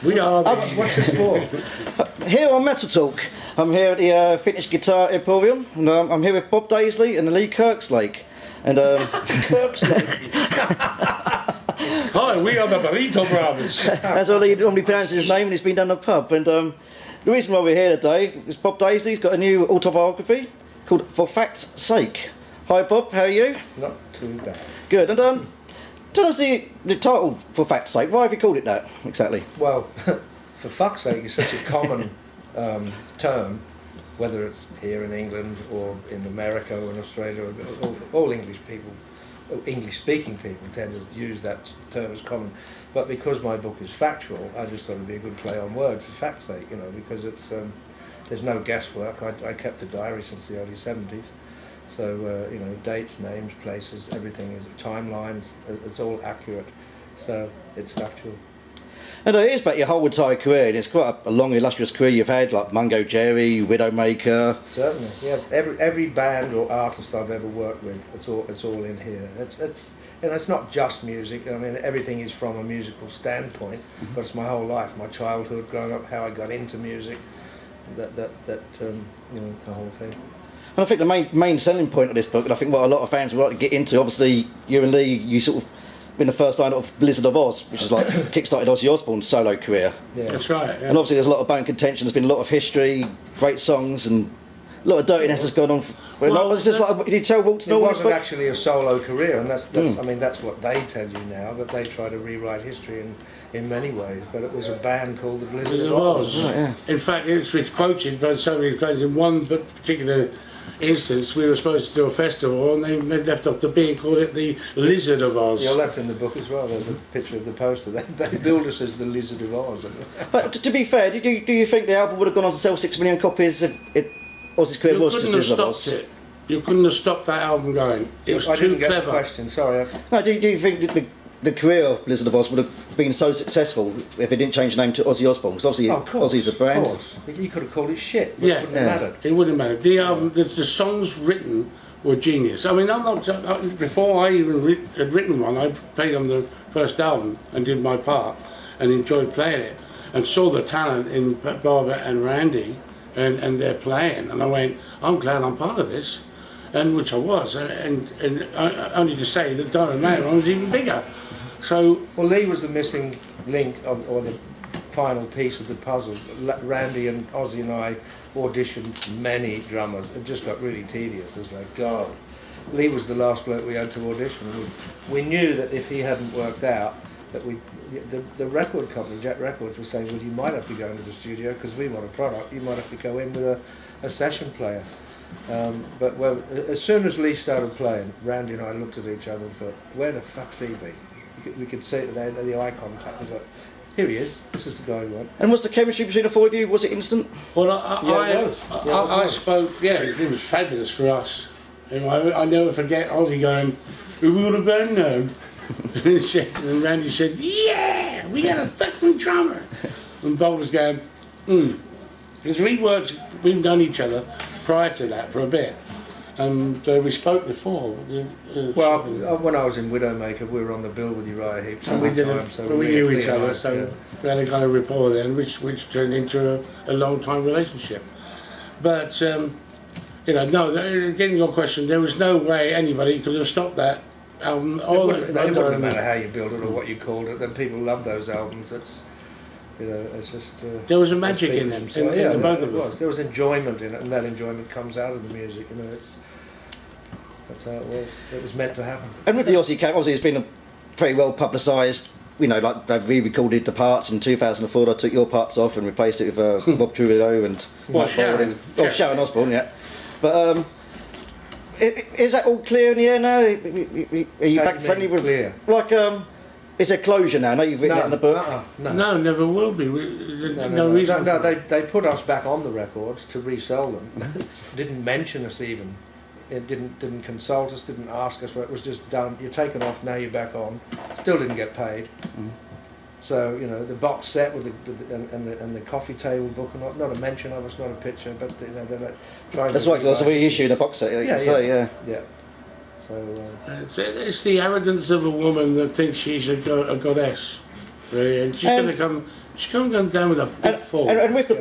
We are. What's this for? Here on Metal Talk, I'm here at the Vintage Guitar Emporium, and I'm here with Bob Daisley and Lee Kerslake. And Kerslake. Hi, we are the Burrito Brothers. As Ollie normally pronounces his name, and he's been down the pub. And the reason why we're here today is Bob Daisley's got a new autobiography called For Fact's Sake. Hi Bob, how are you? Not too bad. Good. And tell us the title For Fact's Sake. Why have you called it that exactly? Well, for fuck's sake, is such a common term, whether it's here in England or in America or in Australia, all English people, English-speaking people tend to use that term as common. But because my book is factual, I just thought it'd be a good play on words, for fact's sake, because it's there's no guesswork. I kept a diary since the early 70s. So, dates, names, places, everything is timelines, it's all accurate. So, it's factual. And it is about your whole entire career, and it's quite a long, illustrious career you've had, like Mungo Jerry, Widowmaker. Certainly, yes. Every band or artist I've ever worked with, it's all in here. It's not just music. I mean, everything is from a musical standpoint, but it's my whole life, my childhood, growing up, how I got into music, the whole thing. And I think the main selling point of this book, and I think what a lot of fans would like to get into, obviously, you and Lee, you sort of been the first line of Blizzard of Ozz, which is like kick-started Ozzy Osbourne's solo career. Yeah. That's right. Yeah. And obviously there's a lot of bone contention, there's been a lot of history, great songs, and a lot of dirtiness has gone on. It's just like, did you tell Walton? It wasn't actually a solo career, and that's I mean, that's what they tell you now, but they try to rewrite history in many ways. But it was a band called the Blizzard of Ozz. Right, yeah. In fact, it's quoted by so many places. In one particular instance, we were supposed to do a festival, and they left off the B and called it the Blizzard of Ozz. Yeah, well, that's in the book as well. There's a picture of the poster. They billed us as the Blizzard of Ozz. But to be fair, do you think the album would have gone on to sell 6 million copies if Ozzy's career was just Blizzard of Ozz? It. You couldn't have stopped that album going. It was I too didn't get clever. the question. Sorry. No, do you think that the career of Blizzard of Ozz would have been so successful if it didn't change the name to Ozzy Osbourne? Because obviously Ozzy's a brand. Of course. You could have called it shit. It wouldn't have mattered. It wouldn't matter. The album, the songs written were genius. I mean, before I even had written one, I played on the first album and did my part and enjoyed playing it and saw the talent in Barbara and Randy and their playing, and I went, I'm glad I'm part of this, and which I was, and only to say that Diamond Man was even bigger. So, well, Lee was the missing link, or the final piece of the puzzle. Randy and Ozzy and I auditioned many drummers. It just got really tedious. It was like, God. Lee was the last bloke we had to audition. We knew that if he hadn't worked out, that the record company, Jet Records, was saying, well, you might have to go into the studio because we want a product. You might have to go in with a session player. But as soon as Lee started playing, Randy and I looked at each other and thought, where the fuck's he be? We could see the eye contact. We thought, here he is. This is the guy we want. And was the chemistry between the four of you, was it instant? well, I spoke. Yeah, it was fabulous for us. I never forget Ozzy going, "We would have been known." And Randy said, "Yeah, we got a fucking drummer." And Bob was going, because we'd known each other prior to that for a bit. And we spoke before. When I was in Widowmaker, we were on the bill with Uriah Heep. So we knew each other, so we had a kind of rapport then, which turned into a long-time relationship. But, getting your question, there was no way anybody could have stopped that album. It wouldn't matter how you build it or what you called it. Then people love those albums. It's just... there was a magic in them, in both of them. There was enjoyment in it, and that enjoyment comes out of the music. That's how it was. It was meant to happen. And with the Ozzy camp, obviously it's been very well publicised. Like they re-recorded the parts in 2004. I took your parts off and replaced it with Rob Trujillo and Sharon Osbourne. Yeah, but is that all clear in the air now? Are you back friendly with clear? Is there closure now? I know you've written it in the book. No, never will be. No reason. No, they put us back on the records to resell them. Didn't mention us even. It didn't consult us. Didn't ask us. It was just done. You're taken off. Now you're back on. Still didn't get paid. So the box set with the coffee table book, and not a mention of us, not a picture. But they're trying. That's right. That's we issued a box set. Yeah. So it's the arrogance of a woman that thinks she's a goddess, really, and she's going to come She can't go down with a book full. And with the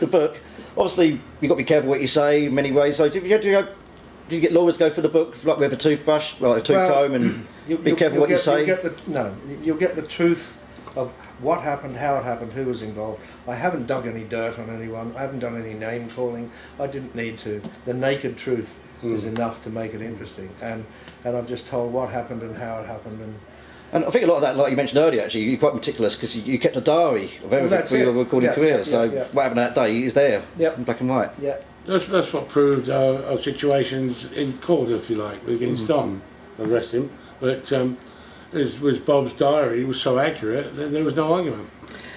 book, obviously you've got to be careful what you say in many ways. So do you get lawyers go for the book like with a toothbrush, like a tooth comb, and be careful what you say? You'll get the truth of what happened, how it happened, who was involved. I haven't dug any dirt on anyone. I haven't done any name calling. I didn't need to. The naked truth is enough to make it interesting. And I've just told what happened and how it happened. And I think a lot of that, like you mentioned earlier, actually, you're quite meticulous because you kept a diary of everything for your recording career. So what happened that day is there in black and white. Yeah. That's what proved our situations in court, if you like, against Don. Arrest him. But with Bob's diary, it was so accurate that there was no argument.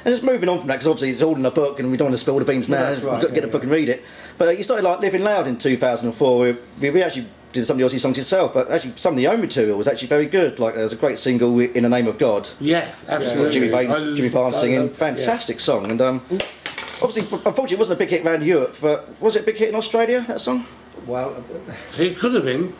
And just moving on from that, because obviously it's all in a book and we don't want to spill the beans now. That's right, We've got to get the book and read it. But you started like Living Loud in 2004. We actually did some of the Ozzy songs yourself, but actually some of the own material was actually very good. Like there was a great single, In the Name of God. Yeah, absolutely. Jimmy Barnes singing, fantastic song. And obviously, unfortunately, it wasn't a big hit around Europe, but was it a big hit in Australia, that song? Well, it could have been.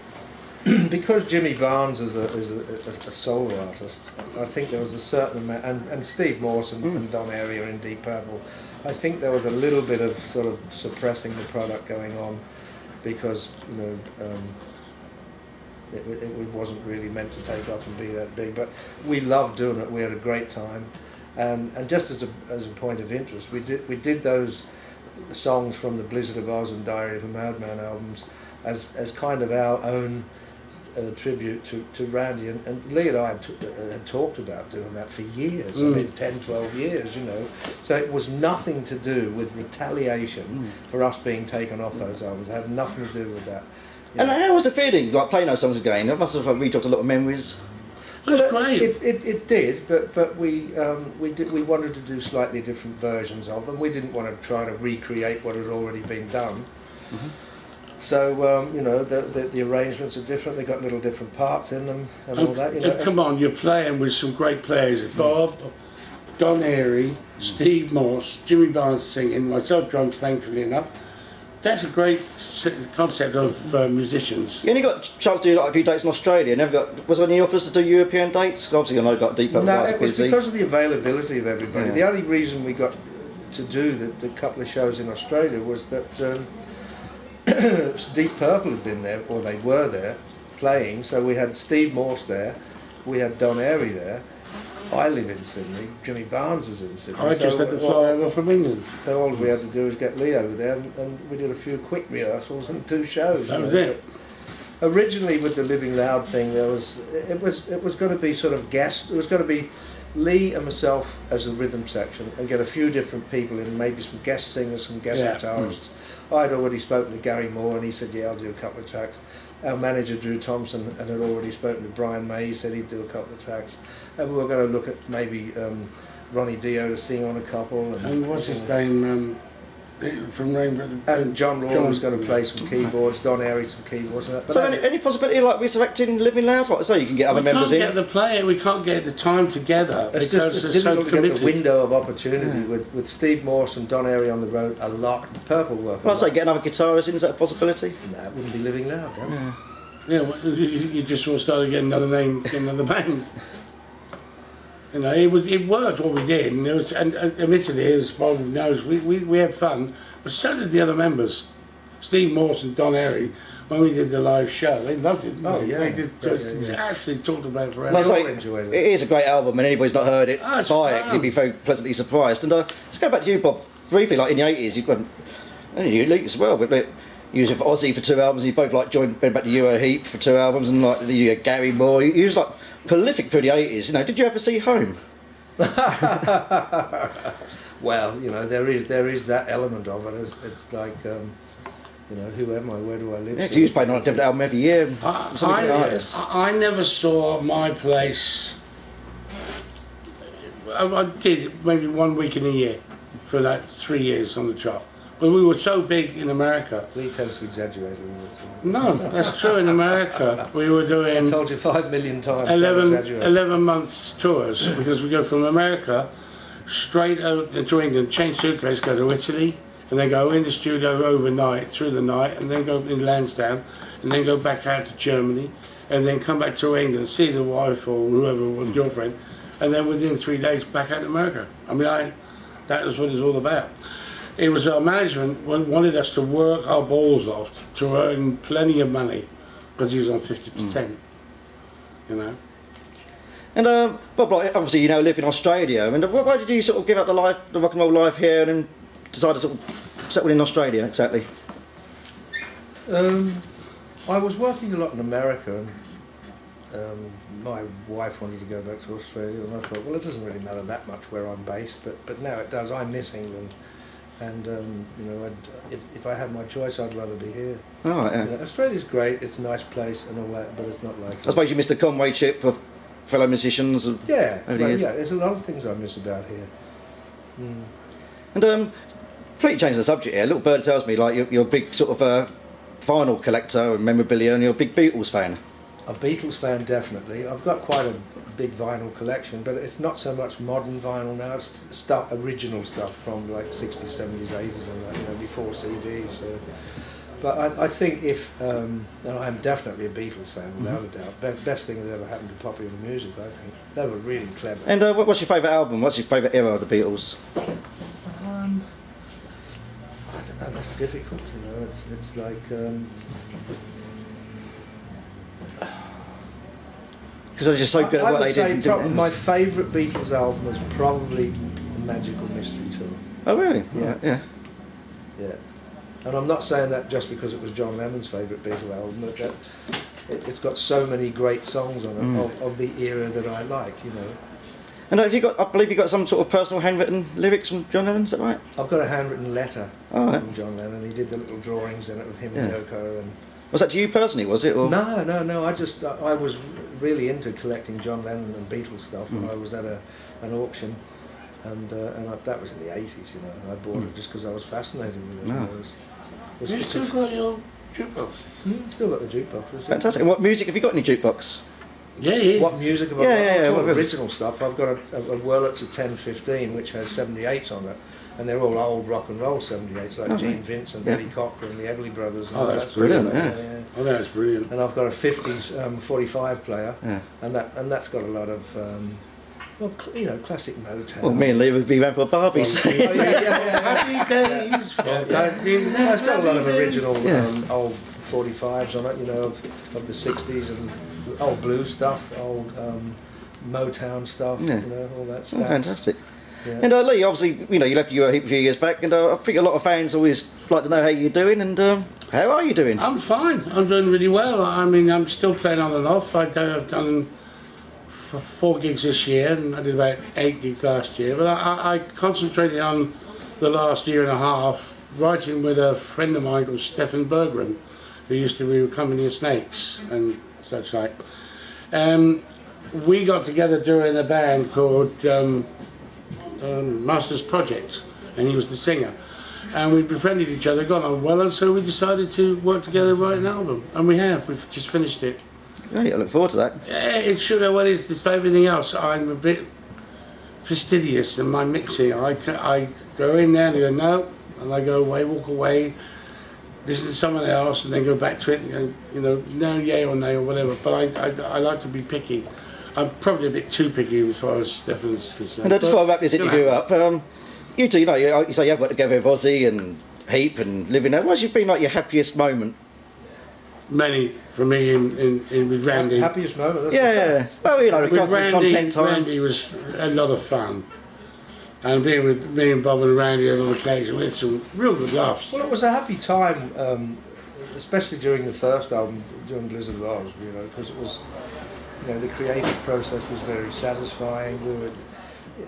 Because Jimmy Barnes is a solo artist, I think there was a certain amount, and Steve Morse and Don Airey are in Deep Purple, I think there was a little bit of sort of suppressing the product going on, because it wasn't really meant to take off and be that big. But we loved doing it. We had a great time, and just as a point of interest, we did those songs from the Blizzard of Ozz and Diary of a Madman albums as kind of our own tribute to Randy, and Lee and I had talked about doing that for years, I mean 10, 12 years, so it was nothing to do with retaliation for us being taken off those albums. It had nothing to do with that. And how was the feeling, like playing those songs again? It must have rejogged a lot of memories. It was great. It did, but we wanted to do slightly different versions of them. We didn't want to try to recreate what had already been done. So the arrangements are different. They got little different parts in them and all that. Come on, you're playing with some great players: Bob, Don Airey, Steve Morse, Jimmy Barnes singing, myself drums, thankfully enough. That's a great concept of musicians. You only got a chance to do like a few dates in Australia. Was there any offers to do European dates? 'Cause obviously I know got Deep Purple. No, it was because of the availability of everybody. Yeah. The only reason we got to do the couple of shows in Australia was that Deep Purple had been there, or they were there, playing. So we had Steve Morse there, we had Don Airey there. I live in Sydney, Jimmy Barnes is in Sydney. I just had to fly over from England. So all we had to do was get Lee over there, and we did a few quick rehearsals and 2 shows. That was it. But originally with the Living Loud thing, it was going to be sort of guest. It was going to be Lee and myself as the rhythm section, and get a few different people in, maybe some guest singers, some guest guitarists. I'd already spoken to Gary Moore, and he said, yeah, I'll do a couple of tracks. Our manager, Drew Thompson, and had already spoken to Brian May. He said he'd do a couple of tracks. And we were going to look at maybe Ronnie Dio to sing on a couple. And what's his name? From Rainbow. And John Raw was going to play some keyboards, Don Airey some keyboards. But so any possibility of like resurrecting Living Loud? Like, so you can get other members in? We can't get the player, we can't get the time together it's because just they're so difficult committed. To get the window of opportunity with Steve Morse and Don Airey on the road a lot. Purple work. Well, I say get another guitarist in, is that a possibility? No, it wouldn't be Living Loud then. Yeah, well, you just want to start getting another name, get another band. It worked what we did, and admittedly, as Bob knows, we had fun, but so did the other members. Steve Morse and Don Airey, when we did the live show, they loved it. They did actually talked about it forever. They all enjoyed it. It is a great album, and anybody's not heard it, buy it, you'd be very pleasantly surprised. And let's go back to you, Bob, briefly. Like in the 80s, you've got, and you Luke as well, but you was with Ozzy for 2 albums, and you both like went back to Euro Heap for 2 albums, and like you had Gary Moore. You was like prolific through the 80s. Did you ever see Home? Well, there is that element of it. It's like, who am I? Where do I live? Yeah, 'cause you was playing on a different album every year. I never saw My Place. I did maybe 1 week in a year for like 3 years on the chart. But we were so big in America. Lee tends to exaggerate a little bit. No, that's true. In America, we were doing. I told you 5 million times. 11 months tours, because we go from America straight out to England, change suitcase, go to Italy, and then go in the studio overnight, through the night, and then go in Lansdowne, and then go back out to Germany, and then come back to England, see the wife or whoever was girlfriend, and then within 3 days back out to America. I mean, that was what it's all about. It was our management wanted us to work our balls off to earn plenty of money because he was on 50%, you know. And Bob, like, obviously you now live in Australia. I mean, why did you sort of give up the rock and roll life here and then decide to sort of settle in Australia exactly? I was working a lot in America, and my wife wanted to go back to Australia, and I thought, well, it doesn't really matter that much where I'm based, but now it does. I miss England, and you know, if I had my choice, I'd rather be here. Oh, right, yeah. You know, Australia's great; it's a nice place and all that, but it's not like. I suppose you missed the comradeship of fellow musicians. Yeah, over the years. yeah. There's a lot of things I miss about here. And completely change the subject here. Little Bird tells me like you're a big sort of vinyl collector and memorabilia, and you're a big Beatles fan. A Beatles fan, definitely. I've got quite a big vinyl collection, but it's not so much modern vinyl now. It's original stuff from like 60s, 70s, 80s, and that, you know, before CDs. So. But I think and I'm definitely a Beatles fan, without a doubt. Best thing that ever happened to popular music, I think. They were really clever. And what's your favourite album? What's your favourite era of the Beatles? I don't know, that's difficult, you know. It's like... Because they're just so good at what they did. My favourite Beatles album is probably The Magical Mystery Tour. Oh, really? Yeah. Yeah. And I'm not saying that just because it was John Lennon's favourite Beatles album, but it's got so many great songs on it of the era that I like, you know. And have you got? I believe you got some sort of personal handwritten lyrics from John Lennon. Is that right? I've got a handwritten letter right. from John Lennon. He did the little drawings in it of him and Yoko. And was that to you personally? Was it? Or? No. I was really into collecting John Lennon and Beatles stuff, and I was at an auction, and that was in the 80s. You know, I bought it just because I was fascinated with it. No. You still got your jukeboxes? Still got the jukeboxes. Fantastic. And what music have you got in your jukebox? Yeah. What music have I got? Yeah. All original stuff. I've got a Wurlitzer 1015 which has 78s on it, and they're all old rock and roll 78s, like Gene Vincent, Eddie Cochran, the Everly Brothers. And that's brilliant. Yeah. Oh, that's brilliant. And I've got a 50s 45 player, and that's got a lot of classic Motown. Well, me and Lee would be around for Barbies. Happy days. It's got a lot of original old 45s on it, you know, of the 60s, and old blues stuff, old Motown stuff, you know, all that stuff. Oh, fantastic. Yeah. And Lee, obviously, you know, you left Europe a few years back, and I think a lot of fans always like to know how you're doing, and how are you doing? I'm fine. I'm doing really well. I mean, I'm still playing on and off. I've done 4 gigs this year, and I did about 8 gigs last year. But I concentrated on the last year and a half writing with a friend of mine called Stefan Berggren, who used to be with Company of Snakes and such like. We got together doing a band called Masters Project, and he was the singer. And we befriended each other, got on well, and so we decided to work together and write an album. And we have. We've just finished it. Great, I look forward to that. Yeah, it's sugar. Well, it's for everything else. I'm a bit fastidious in my mixing. I go in there and I go no, and I go away, walk away, listen to someone else, and then go back to it and go, you know, no, yay or nay or whatever. But I like to be picky. I'm probably a bit too picky as far as Stefan's concerned. And just before I wrap this interview up, you two, you know, you say you have worked together with Ozzy and Heap and living there. What's been like your happiest moment? Many for me in with Randy. Happiest moment. Yeah. Well, you know, with content time. Randy was a lot of fun, and being with me and Bob and Randy on occasion, we had some real good laughs. Well, it was a happy time, especially during the first album, during Blizzard of Ozz, you know, because it was, you know, the creative process was very satisfying.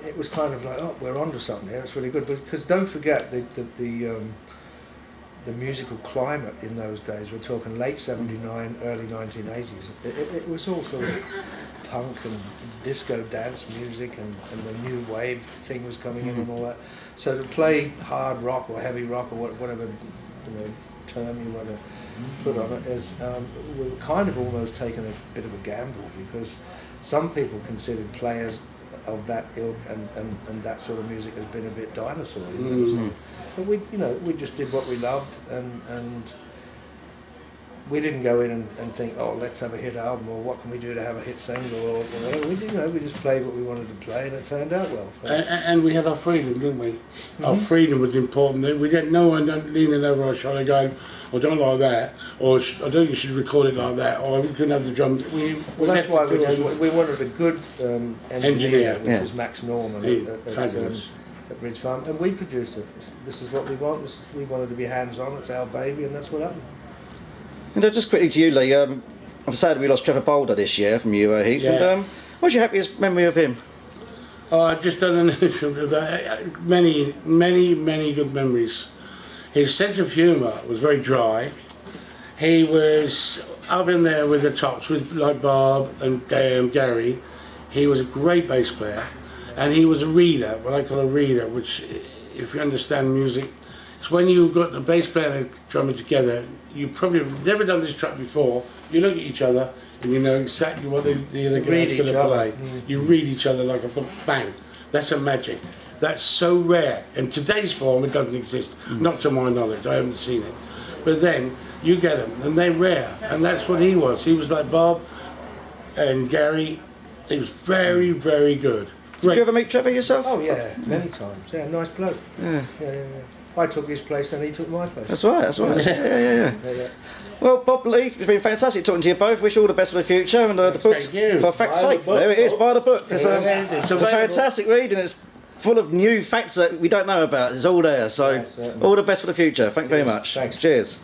It was kind of like, oh, we're onto something here. It's really good, because don't forget the musical climate in those days. We're talking late '79, early 1980s. It was all sort of punk and disco dance music, and the new wave thing was coming in and all that. So to play hard rock or heavy rock or whatever, you know, term you want to put on it is, we were kind of almost taking a bit of a gamble, because some people considered players of that ilk and that sort of music has been a bit dinosaur, you know. But we just did what we loved, and we didn't go in and think, oh, let's have a hit album, or what can we do to have a hit single, or whatever. We didn't. We just played what we wanted to play, and it turned out well. So. And we had our freedom, didn't we? Our freedom was important. We didn't no one leaning over our shoulder going, "I don't like that," or "I don't think you should record it like that," or "We couldn't have the drums." Well, that's why we wanted a good engineer, which was Max Norman at Ridge Farm, and we produced it. This is what we want. We wanted to be hands-on. It's our baby, and that's what happened. And just quickly to you, Lee, I'm sad we lost Trevor Boulder this year from Euro Heat. Yeah. And, what's your happiest memory of him? Oh, I've just done an interview about many good memories. His sense of humour was very dry. He was up in there with the tops, with like Bob and Gary. He was a great bass player, and he was a reader, what I call a reader, which, if you understand music, it's when you've got the bass player and the drummer together. You probably have never done this track before. You look at each other and you know exactly what the other guy's going to play. You read each other like a bang. That's a magic. That's so rare. In today's form, it doesn't exist. Not to my knowledge. I haven't seen it. But then you get them, and they're rare. And that's what he was. He was like Bob and Gary. He was very, very good. Did you ever meet Trevor yourself? Oh yeah, many times. Yeah, nice bloke. Yeah. I took his place and he took my place. That's right. Yeah. Well, Bob, Lee, it's been fantastic talking to you both. Wish you all the best for the future, and the book's for fact's sake. There it is, buy the book. It's a fantastic read, and it's full of new facts that we don't know about. It's all there. So, all the best for the future. Thank you very much. Thanks. Cheers.